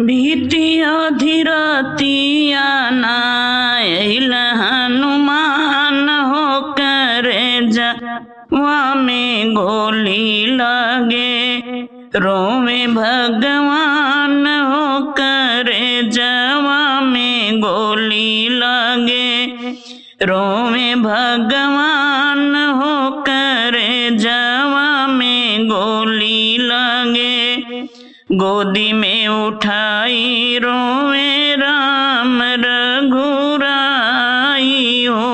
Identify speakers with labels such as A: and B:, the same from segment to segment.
A: भीतिया धीरतिया नायल हनुमान हो करे जवा में गोली लगे रोवे भगवान हो करे जवा में गोली लगे रोवे भगवान हो करे जवा में गोली लगे गोदी में उठाई रोवे राम रघुराई हो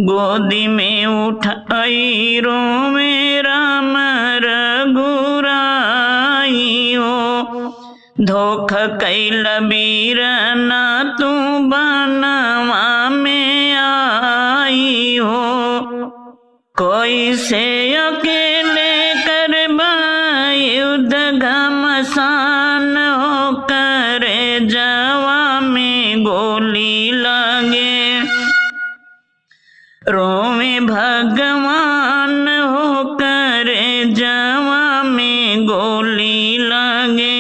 A: गोदी में उठाई रोवे राम रघुराई हो धोखा कैल बीर ना तू बनवा में आई हो कोई से अकेले कर युद्ध घमसान हो करे जवा में गोली लगे रोवे भगवान हो करे जवा में गोली लगे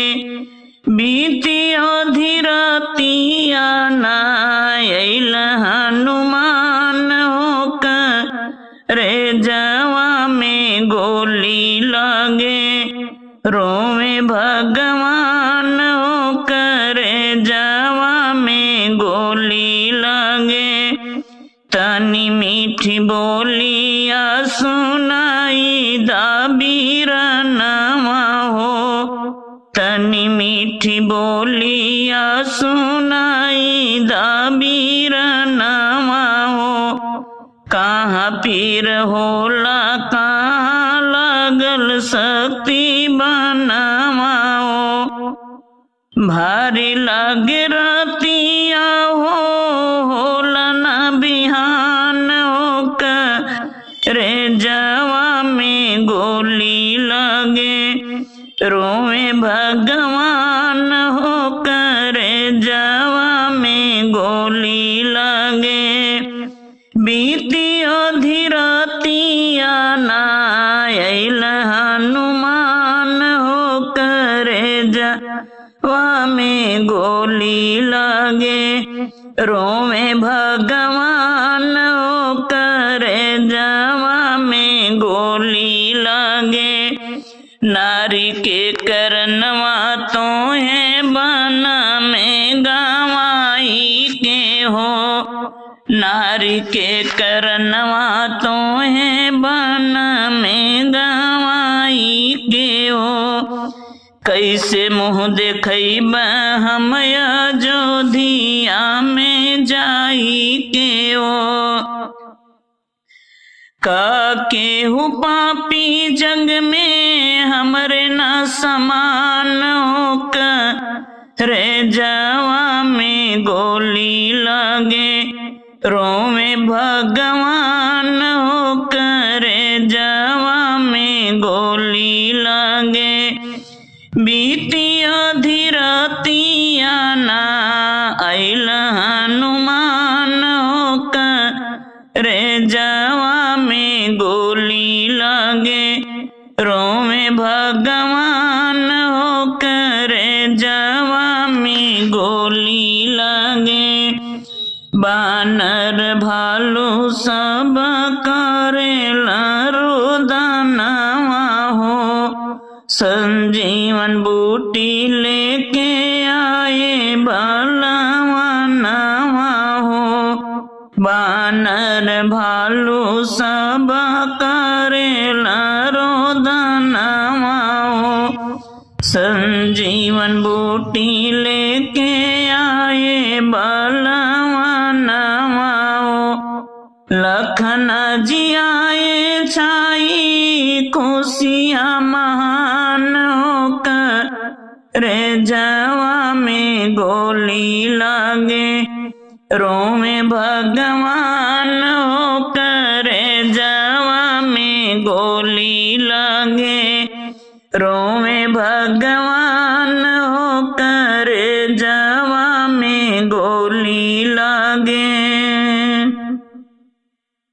A: बीतियो धीरतिया नायल हनुमान हो करे जवा में गोली लगे रोवे भगवान हो करे जवा में गोली लगे तनी मीठी बोलिया सुनाई दाबीर नवा हो तनी मीठी बोलिया सुनाई दाबीर नवा हो कहाँ पीर होला कहाँ लगल शक्ति बनवा हो भारी लगे रतिया हो होला न बिहान हो करे जवा में गोली लगे रोवे भगवान हो करे जवा में गोली लगे बीतियो धीरतिया नायल हनुमान हो करे जवा में गोली लगे रोवे भगवान हो करे जवा में गोली लगे नारी के करनवा तो है बन में गवाई के हो नारी के करनवा तो है बन में गवाई के हो कैसे मुँह देखब हम अयोध्या में जाई के हो का केहू पापी जग में हमरे न समान हो करे जवा में गोली लगे रोवे भगवान हो करे जवा में गोली लगे बीतिया धीरतिया नायल हनुमान हो करे जवा में गोली लगे रोवे भगवान हो करे जवा में गोली लगे बानर भालू सब करेला रुदनवा हो संजीवन बूटी लेके आए बलवा नवा हो बानर भालू सब करेला रुदनवा हो संजीवन बूटी लेके आए बलवा नवा हो लखन जी आए छाई खुशिया महान हो करे जवा में गोली लगे रोवे भगवान हो करे जवा में गोली लगे रोवे भगवान